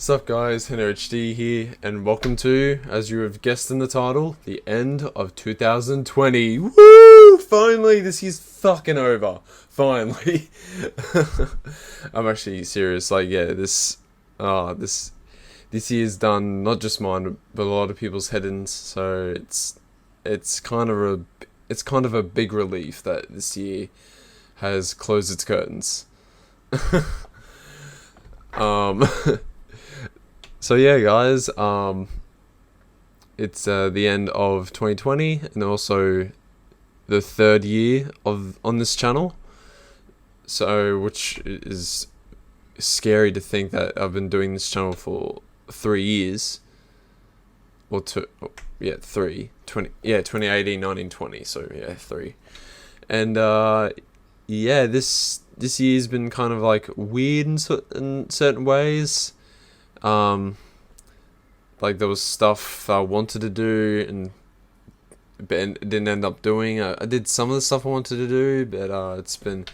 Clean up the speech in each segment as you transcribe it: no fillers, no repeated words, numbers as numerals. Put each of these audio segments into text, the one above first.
Sup guys, HD here, and welcome to, as you have guessed in the title, the end of 2020. Woo! Finally, this year's fucking over. Finally. I'm actually serious. Like, yeah, this year's done. Not just mine, but a lot of people's head-ins. So it's kind of a big relief that this year has closed its curtains. um. So yeah, guys, it's the end of 2020 and also the third year on this channel. So, which is scary to think that I've been doing this channel for 3 years, or two, yeah, 2018, 19, 20. So yeah, 3, and yeah, this year's been kind of like weird in certain ways. Like there was stuff I wanted to do but didn't end up doing. I did some of the stuff I wanted to do, but it's been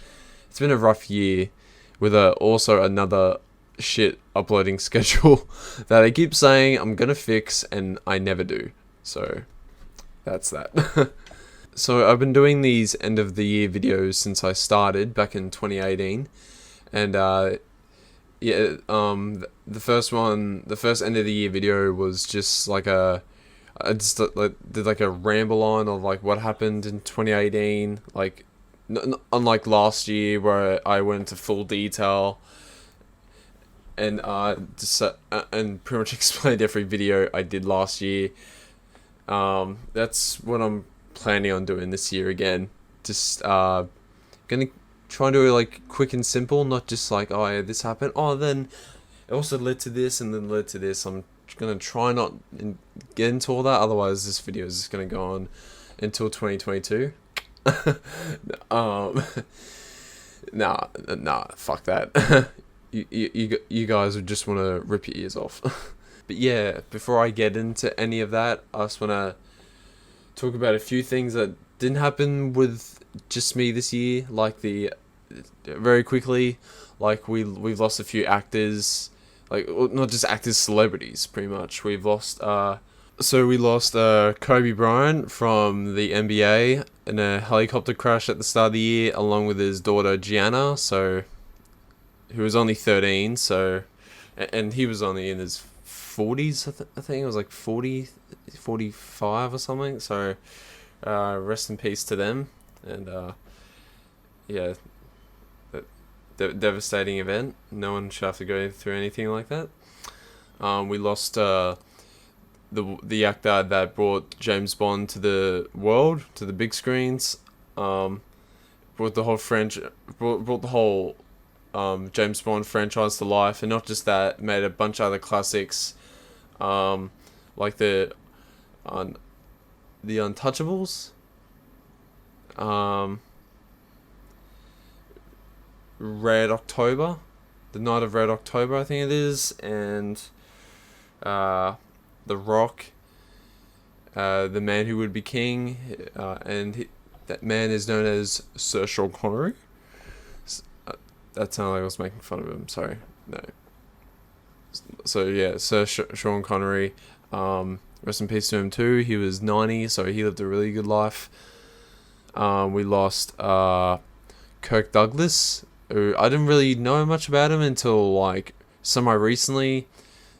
a rough year with also another shit uploading schedule that I keep saying I'm gonna fix and I never do. So that's that. So I've been doing these end of the year videos since I started back in 2018, and yeah, the first end of the year video was just like I just did like a ramble on of like what happened in 2018, like unlike last year where I went into full detail and and pretty much explained every video I did last year. That's what I'm planning on doing this year again. Just gonna try and do it like quick and simple, not just like, oh yeah, this happened, oh then it also led to this and then led to this. I'm gonna try not get into all that, otherwise this video is just gonna go on until 2022. Nah, fuck that. you guys would just want to rip your ears off. But yeah, before I get into any of that, I just want to talk about a few things that didn't happen with just me this year, like very quickly, like we've lost a few actors, like not just actors, celebrities, pretty much. We lost Kobe Bryant from the NBA in a helicopter crash at the start of the year, along with his daughter Gianna, who was only 13, and he was only in his 40s, I think it was like 40, 45 or something, so rest in peace to them. And yeah, devastating event. No one should have to go through anything like that. We lost the actor that brought James Bond to the world, to the big screens. Brought the whole James Bond franchise to life, and not just that, made a bunch of other classics, like the Untouchables. Red October, the Night of Red October, I think it is, and The Rock, The Man Who Would Be King, that man is known as Sir Sean Connery. That sounded like I was making fun of him. Sorry, no. So yeah, Sir Sean Connery. Rest in peace to him too. He was 90, so he lived a really good life. We lost Kirk Douglas, who I didn't really know much about him until like semi recently.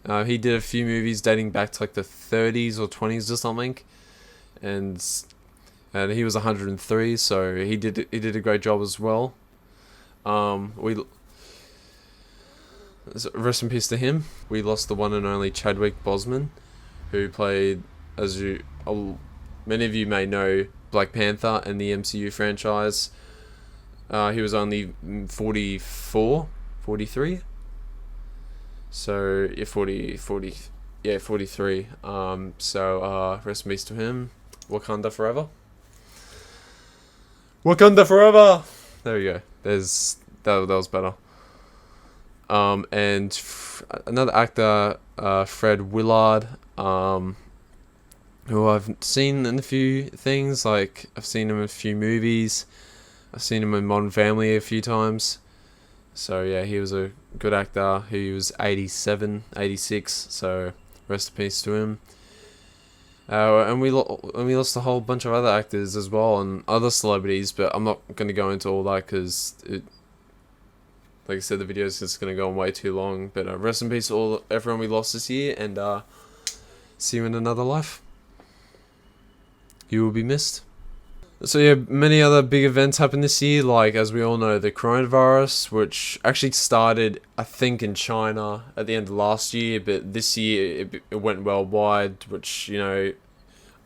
He did a few movies dating back to like the 30s or 20s or something, and he was 103, so he did a great job as well. Rest in peace to him. We lost the one and only Chadwick Boseman, who played, many of you may know, Black Panther in the MCU franchise. He was only 44, 43. So, yeah, 43. So, rest in peace to him. Wakanda forever. Wakanda forever! There we go. That was better. And another actor, Fred Willard, who I've seen in a few things, like I've seen him in a few movies. I've seen him in Modern Family a few times. So yeah, he was a good actor. He was 87, 86, so rest in peace to him. And we lost a whole bunch of other actors as well and other celebrities, but I'm not going to go into all that because, like I said, the video is just going to go on way too long. But rest in peace to everyone we lost this year, and see you in another life. You will be missed. So yeah, many other big events happened this year, like, as we all know, the coronavirus, which actually started, I think, in China at the end of last year, but this year it went worldwide, which, you know,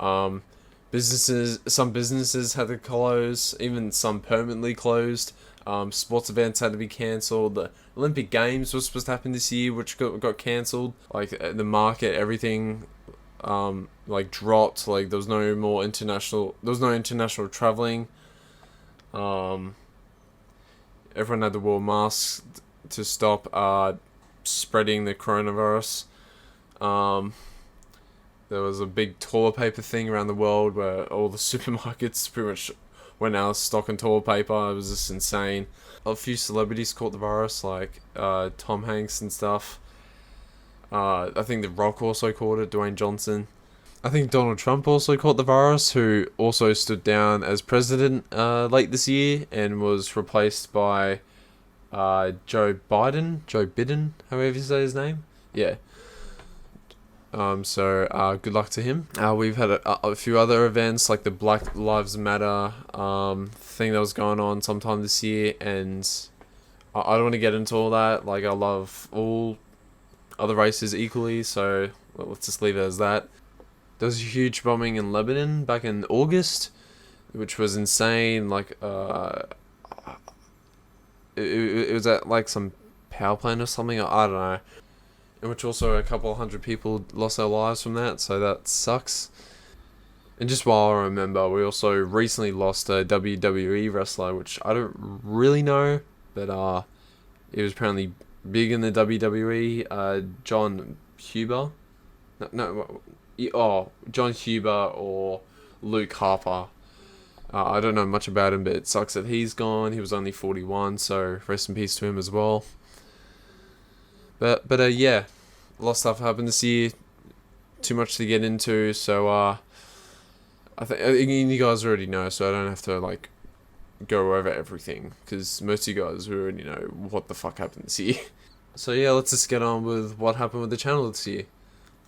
some businesses had to close, even some permanently closed. Sports events had to be cancelled. The Olympic Games was supposed to happen this year, which got cancelled. Like, the market, everything like dropped. Like, there was no international traveling. Everyone had to wear masks to stop spreading the coronavirus. There was a big toilet paper thing around the world where all the supermarkets pretty much went out of stock on toilet paper. It was just insane. A few celebrities caught the virus, like Tom Hanks and stuff. I think The Rock also caught it, Dwayne Johnson. I think Donald Trump also caught the virus, who also stood down as president late this year and was replaced by Joe Biden, however you say his name. Yeah. So good luck to him. We've had a few other events, like the Black Lives Matter thing that was going on sometime this year, and I don't want to get into all that. Like, I love all other races equally, so let's just leave it as that. There was a huge bombing in Lebanon back in August, which was insane. Like, it was at like some power plant or something. I don't know. In which also a couple hundred people lost their lives from that, so that sucks. And just while I remember, we also recently lost a WWE wrestler, which I don't really know, but it was apparently big in the WWE. John Huber, John Huber or Luke Harper. I don't know much about him, but it sucks that he's gone. He was only 41, so rest in peace to him as well. But yeah, a lot of stuff happened this year. Too much to get into, so I think you guys already know, so I don't have to like go over everything, because most of you guys already know what the fuck happened this year. So yeah, let's just get on with what happened with the channel this year.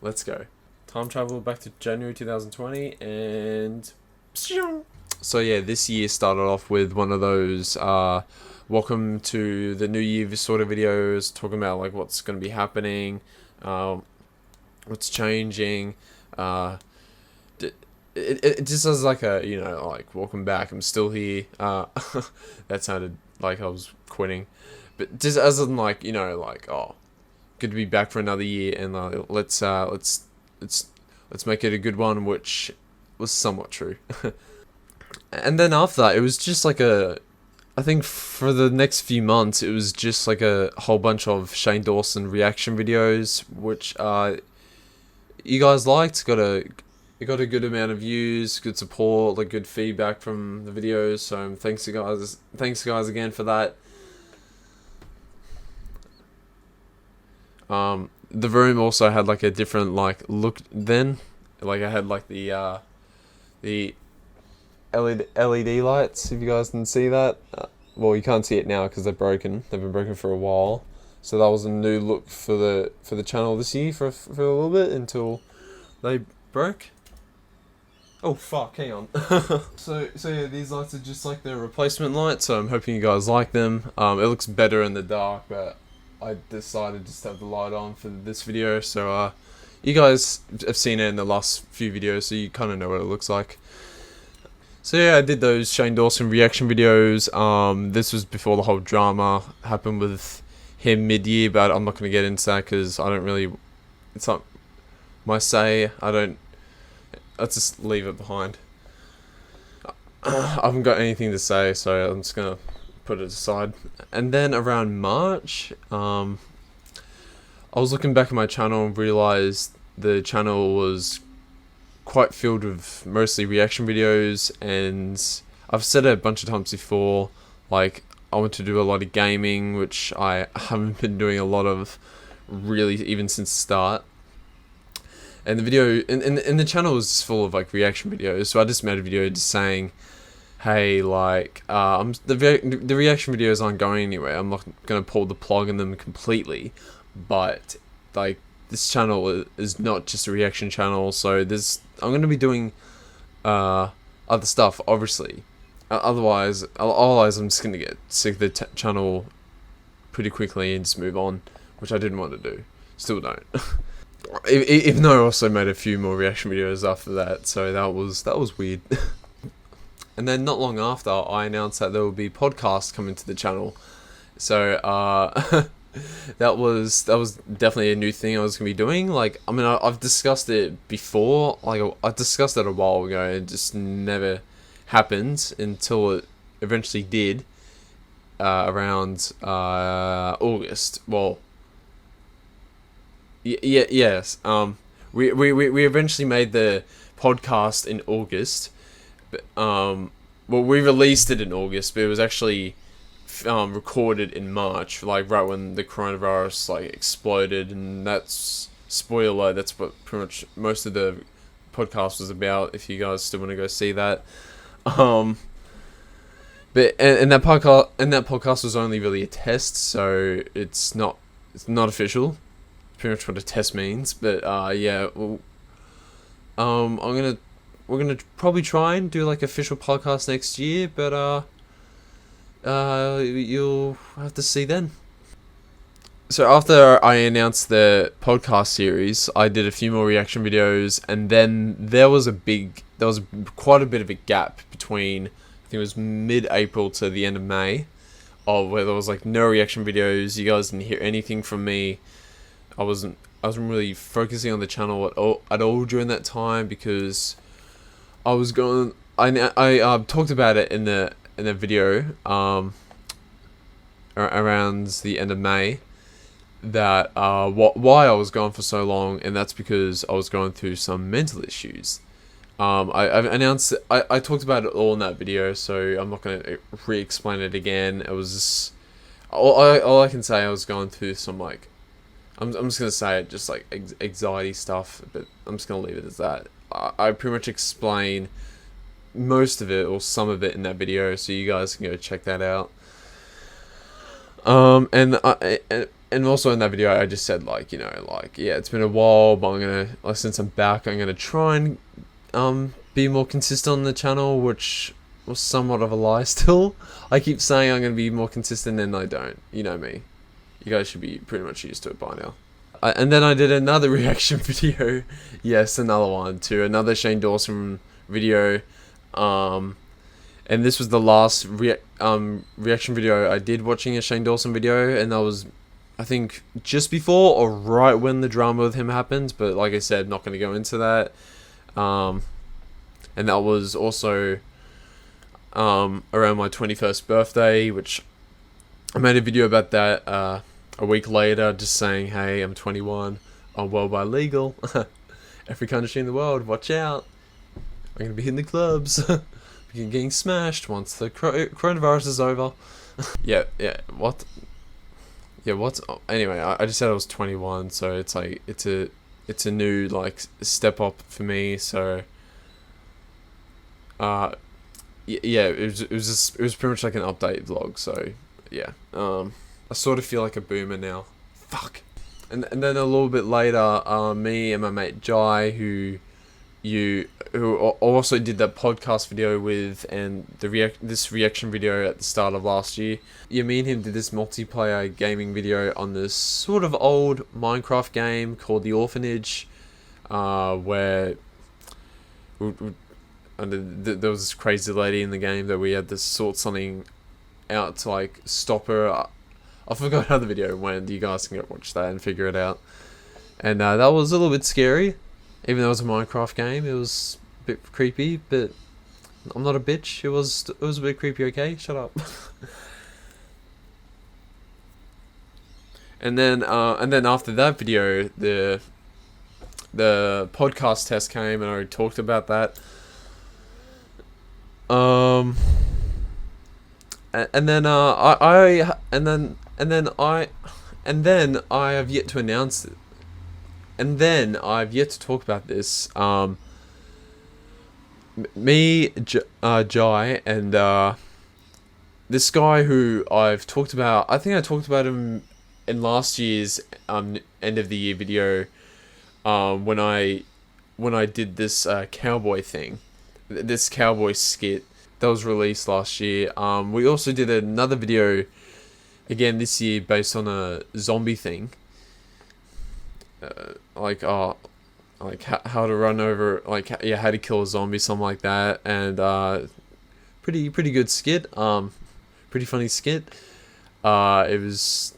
Let's go. Time travel back to January 2020, and so yeah, this year started off with one of those welcome to the new year sort of videos, talking about like what's going to be happening, what's changing. It just was like a, you know, like, welcome back, I'm still here. That sounded like I was quitting, but just as in, like, you know, like, oh, good to be back for another year, and let's make it a good one, which was somewhat true. And then after that, it was just like I think for the next few months, it was just like a whole bunch of Shane Dawson reaction videos, which you guys liked. It got a good amount of views, good support, like good feedback from the videos. So thanks guys again for that. The room also had like a different like look then. Like, I had like the LED lights, if you guys didn't see that. Well, you can't see it now because they're broken. They've been broken for a while. So that was a new look for the channel this year for a little bit until they broke. Oh fuck, hang on. So yeah, these lights are just like the replacement lights, so I'm hoping you guys like them. It looks better in the dark, but I decided just to have the light on for this video, so you guys have seen it in the last few videos, so you kind of know what it looks like. So yeah, I did those Shane Dawson reaction videos. This was before the whole drama happened with him mid-year, but I'm not going to get into that because I don't really, it's not my say. Let's just leave it behind. I haven't got anything to say, so I'm just going to put it aside. And then around March, I was looking back at my channel and realised the channel was quite filled with mostly reaction videos, and I've said it a bunch of times before, like, I want to do a lot of gaming, which I haven't been doing a lot of really even since the start. And the video and the channel is full of like reaction videos, so I just made a video just saying, hey, like the reaction videos aren't going anywhere. I'm not gonna pull the plug on them completely, but like this channel is not just a reaction channel, so I'm gonna be doing other stuff, obviously. Otherwise I'm just gonna get sick of the channel pretty quickly and just move on, which I didn't want to do. Still don't. Even though I also made a few more reaction videos after that, so that was weird. And then not long after, I announced that there will be podcasts coming to the channel. So that was definitely a new thing I was gonna be doing. Like, I mean, I've discussed it before. Like, I discussed it a while ago. It just never happened until it eventually did around August. Well, yes. We eventually made the podcast in August. Well, we released it in August, but it was actually recorded in March, like right when the coronavirus like exploded, and that's spoiler. That's what pretty much most of the podcast was about. If you guys still want to go see that, but and that podcast was only really a test, so it's not official. Pretty much what a test means, but yeah. Well, we're gonna probably try and do like official podcast next year, but you'll have to see then. So after I announced the podcast series, I did a few more reaction videos, and then there was quite a bit of a gap between, I think it was mid-April to the end of May, where there was like no reaction videos. You guys didn't hear anything from me. I wasn't really focusing on the channel at all during that time, because I was going. I talked about it in the video around the end of May, that why I was gone for so long, and that's because I was going through some mental issues. I've announced I talked about it all in that video, so I'm not going to re-explain it again. It was just, all I can say, I was going through some like, I'm just going to say it, just like anxiety stuff, but I'm just going to leave it as that. I pretty much explain most of it or some of it in that video, so you guys can go check that out. And also in that video, I just said, like, you know, like, yeah, it's been a while, but since I'm back, I'm gonna try and be more consistent on the channel, which was somewhat of a lie still. I keep saying I'm gonna be more consistent, and I don't. You know me. You guys should be pretty much used to it by now. And then I did another reaction video. Yes, another one to another Shane Dawson video. And this was the last reaction video I did watching a Shane Dawson video, and that was, I think, just before or right when the drama with him happened. But like I said, not going to go into that. And that was also around my 21st birthday, which I made a video about that a week later, just saying, hey, I'm 21, I'm worldwide legal. Every country in the world, watch out. I'm going to be hitting the clubs. We're getting smashed once the coronavirus is over. Yeah, what? Yeah, what? Anyway, I just said I was 21, so it's like, it's a new, like, step up for me, so, yeah, it was pretty much like an update vlog, so, yeah, I sort of feel like a boomer now. Fuck. And then a little bit later, me and my mate Jai, who also did that podcast video with, and this reaction video at the start of last year. Yeah, me and him did this multiplayer gaming video on this sort of old Minecraft game called The Orphanage, where there was this crazy lady in the game that we had to sort something out to, like, stop her. I forgot how the video went. You guys can go watch that and figure it out. And that was a little bit scary. Even though it was a Minecraft game, it was a bit creepy, but I'm not a bitch. It was a bit creepy, okay? Shut up. And then after that video, the podcast test came, and I already talked about that. and then I and then I have yet to announce it. And then I've yet to talk about this. Jai, and this guy who I've talked about. I think I talked about him in last year's end of the year video. When I did this cowboy thing, this cowboy skit that was released last year. We also did another video again this year based on a zombie thing. Like how to run over, how to kill a zombie, something like that, and pretty good skit, pretty funny skit. It was,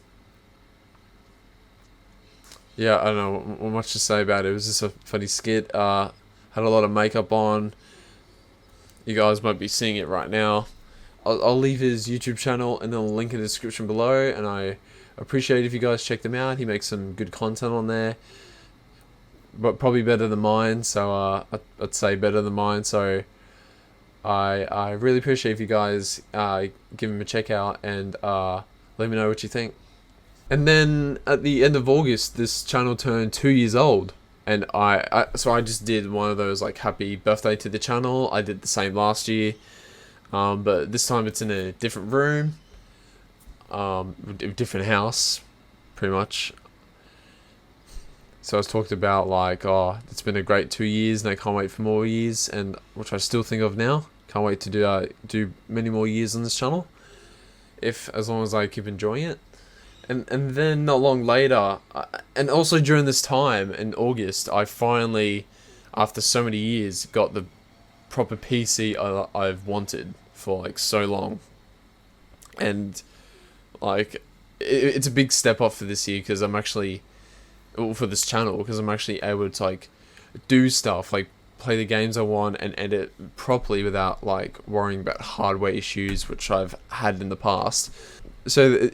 yeah, I don't know what much to say about it. It was just a funny skit. Had a lot of makeup on. You guys might be seeing it right now. I'll leave his YouTube channel and then I'll link in the description below, and I appreciate if you guys check them out. He makes some good content on there, but probably better than mine. So I'd say better than mine. So I really appreciate if you guys give him a check out and let me know what you think. And then at the end of August, this channel turned 2 years old, and so I just did one of those like happy birthday to the channel. I did the same last year, but this time it's in a different room. Different house, pretty much. So I was talked about like, oh, it's been a great 2 years and I can't wait for more years, and which I still think of now. Can't wait to do many more years on this channel, as long as I keep enjoying it. And then not long later, and also during this time in August, I finally, after so many years, got the proper PC I've wanted for like so long. And like, it's a big step up for this year because I'm actually, for this channel, because I'm actually able to like do stuff like play the games I want and edit properly without like worrying about hardware issues, which I've had in the past. So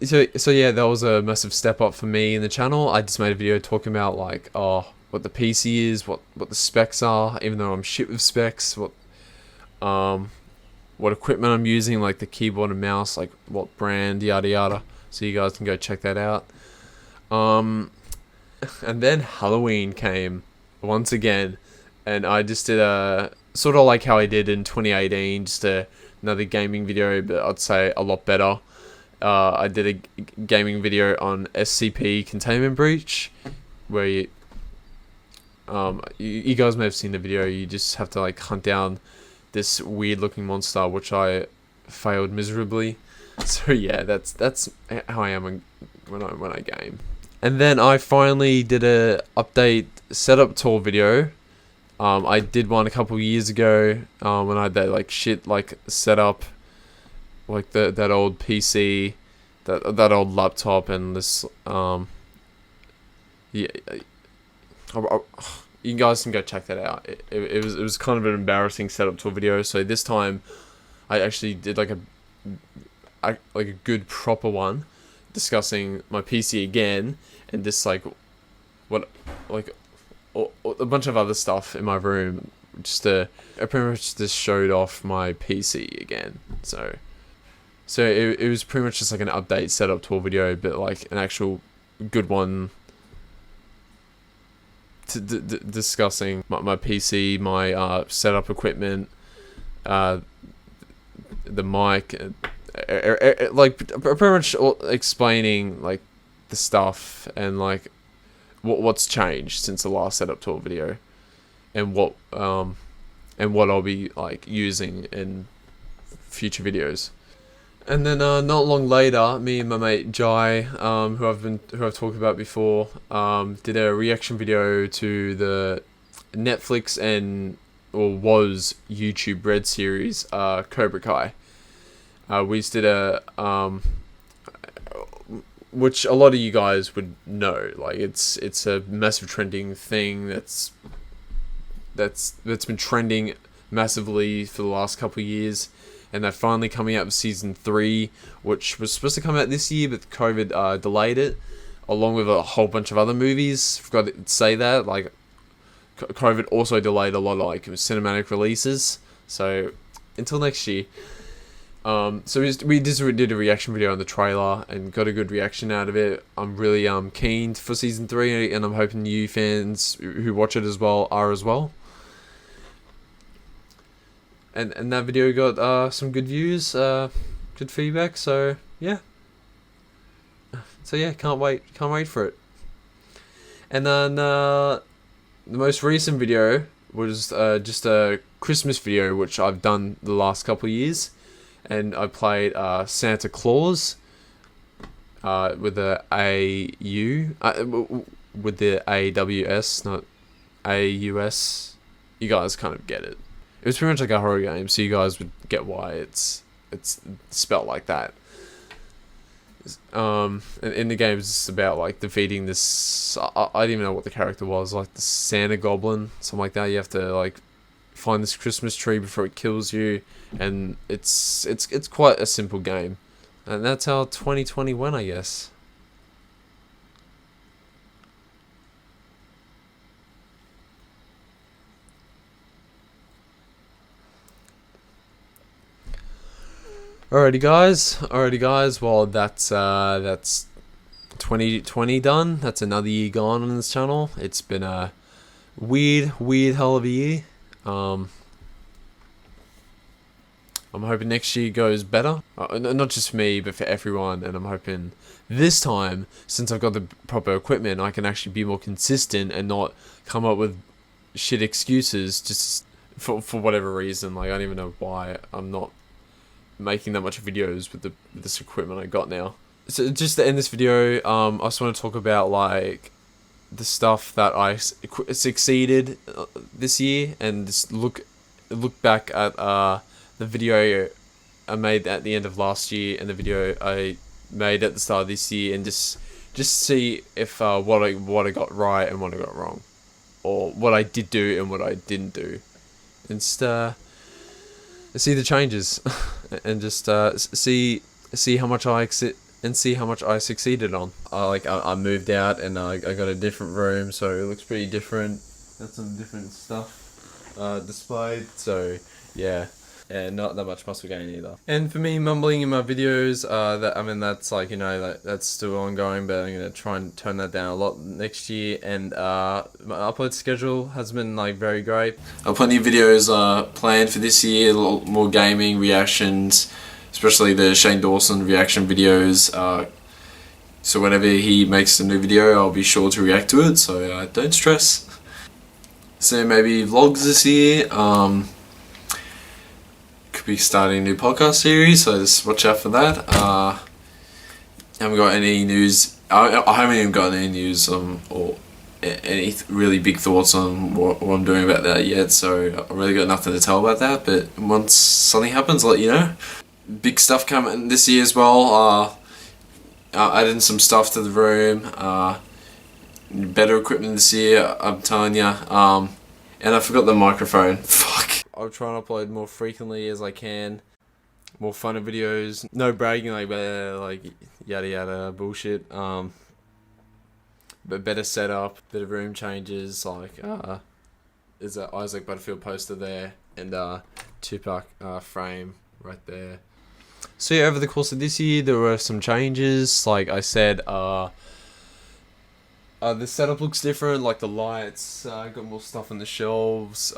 yeah, that was a massive step up for me in the channel. I just made a video talking about like, what the PC is, what the specs are, even though I'm shit with specs, what equipment I'm using, like the keyboard and mouse, like what brand, yada yada. So you guys can go check that out. And then Halloween came once again, and I just did a sort of like how I did in 2018, just another gaming video, but I'd say a lot better. I did a gaming video on SCP Containment Breach, where you guys may have seen the video. You just have to like hunt down this weird looking monster, which I failed miserably. So yeah, that's how I am when I game. And then I finally did a update setup tour video. I did one a couple years ago when I had that like shit like setup, like that old PC, that old laptop, and this yeah. You guys can go check that out. It was kind of an embarrassing setup tour video. So this time, I actually did like a good proper one, discussing my PC again, and this like a bunch of other stuff in my room. I pretty much just showed off my PC again. So it was pretty much just like an update setup tour video, but like an actual good one. Discussing my PC, my setup equipment, the mic, like pretty much explaining like the stuff and like what's changed since the last setup tour video, and what I'll be like using in future videos. And then not long later, me and my mate Jai, who I've talked about before, did a reaction video to the Netflix was YouTube Red series, Cobra Kai. We just did which a lot of you guys would know, like it's a massive trending thing that's been trending massively for the last couple of years. And they're finally coming out with season 3, which was supposed to come out this year, but COVID delayed it, along with a whole bunch of other movies. Forgot to say that, like, COVID also delayed a lot of like cinematic releases. So until next year. So we just did a reaction video on the trailer and got a good reaction out of it. I'm really keen for season 3, and I'm hoping you fans who watch it as well are as well. And that video got some good views, good feedback. So yeah, can't wait for it. And then the most recent video was just a Christmas video, which I've done the last couple of years, and I played Santa Claus with the AU, with the AWS, not AUS. You guys kind of get it. It was pretty much like a horror game, so you guys would get why it's spelled like that. In the game, it's just about like defeating this. I didn't even know what the character was, like the Santa Goblin, something like that. You have to like find this Christmas tree before it kills you, and it's quite a simple game, and that's how 2020 went, I guess. Alrighty guys, well that's 2020 done. That's another year gone on this channel. It's been a weird hell of a year. I'm hoping next year goes better, not just for me but for everyone, and I'm hoping this time, since I've got the proper equipment, I can actually be more consistent and not come up with shit excuses just for whatever reason. Like, I don't even know why I'm not making that much videos with this equipment I got now. So just to end this video, I just want to talk about like the stuff that I succeeded this year, and just look back at the video I made at the end of last year and the video I made at the start of this year, and just see if what I got right and what I got wrong, or what I did do and what I didn't do, and just see the changes and just see how much I succeeded on. I moved out, and I got a different room, so it looks pretty different. Got some different stuff displayed, so yeah. And not that much muscle gain either. And for me, mumbling in my videos, that's like, you know, that's still ongoing, but I'm gonna try and tone that down a lot next year. And my upload schedule has been like very great. I have plenty of videos planned for this year, a lot more gaming reactions, especially the Shane Dawson reaction videos. So whenever he makes a new video, I'll be sure to react to it, so don't stress. So maybe vlogs this year. Could be starting a new podcast series, so just watch out for that. Haven't got any news. I haven't even got any news or any really big thoughts on what I'm doing about that yet, so I really got nothing to tell about that. But once something happens, I'll let you know. Big stuff coming this year as well. Adding some stuff to the room. Better equipment this year, I'm telling ya. And I forgot the microphone. Fuck. I'll try and upload more frequently as I can. More funner videos. No bragging like yada yada bullshit. But better setup, better room changes. Like there's a Isaac Butterfield poster there, and Tupac frame right there. So yeah, over the course of this year, there were some changes. Like I said, the setup looks different. Like the lights, got more stuff on the shelves.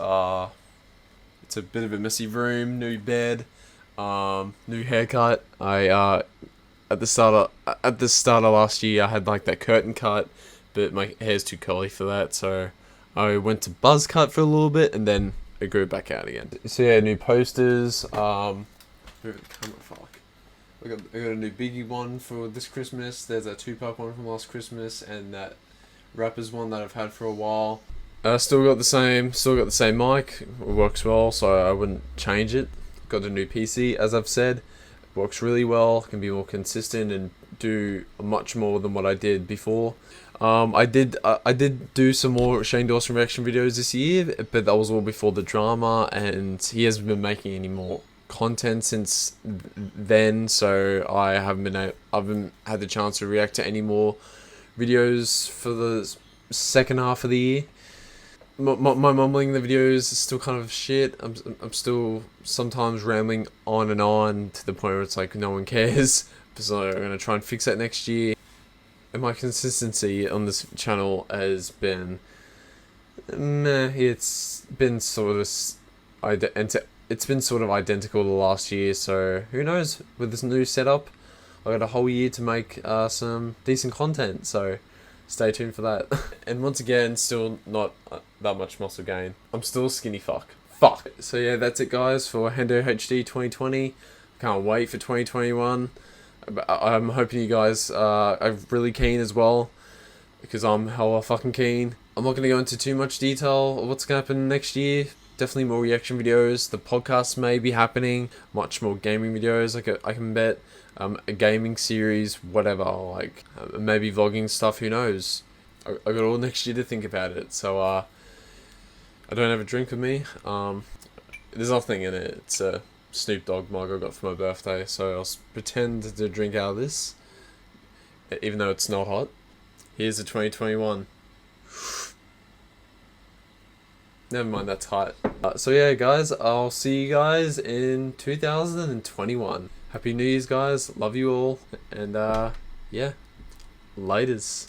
It's a bit of a messy room. New bed, new haircut. I at the start of last year, I had like that curtain cut, but my hair's too curly for that, so I went to buzz cut for a little bit, and then it grew back out again. So yeah, new posters. Move the camera, fuck. I got a new Biggie one for this Christmas. There's a Tupac one from last Christmas, and that Rappers one that I've had for a while. Still got the same mic. It works well, so I wouldn't change it. Got a new PC, as I've said. Works really well. Can be more consistent and do much more than what I did before. I did do some more Shane Dawson reaction videos this year, but that was all before the drama, and he hasn't been making any more content since then, so I haven't had the chance to react to any more videos for the second half of the year. my mumbling in the videos is still kind of shit. I'm still sometimes rambling on and on to the point where it's like no one cares. So I'm gonna try and fix that next year. And my consistency on this channel has been meh. It's been sort of identical to last year. So who knows? With this new setup, I got a whole year to make some decent content. So stay tuned for that. And once again, still not that much muscle gain. I'm still a skinny fuck. Fuck. So yeah, that's it guys for Hendo HD 2020. Can't wait for 2021. I'm hoping you guys are really keen as well, because I'm hella fucking keen. I'm not going to go into too much detail of what's going to happen next year. Definitely more reaction videos. The podcast may be happening. Much more gaming videos, I can bet. A gaming series, whatever, like maybe vlogging stuff, who knows. I got all next year to think about it. So I don't have a drink with me. There's nothing in it. It's a Snoop Dogg mug I got for my birthday, so I'll pretend to drink out of this, even though it's not hot. Here's the 2021. Never mind, that's hot. So yeah guys, I'll see you guys in 2021. Happy New Year's guys, love you all, and yeah, laters.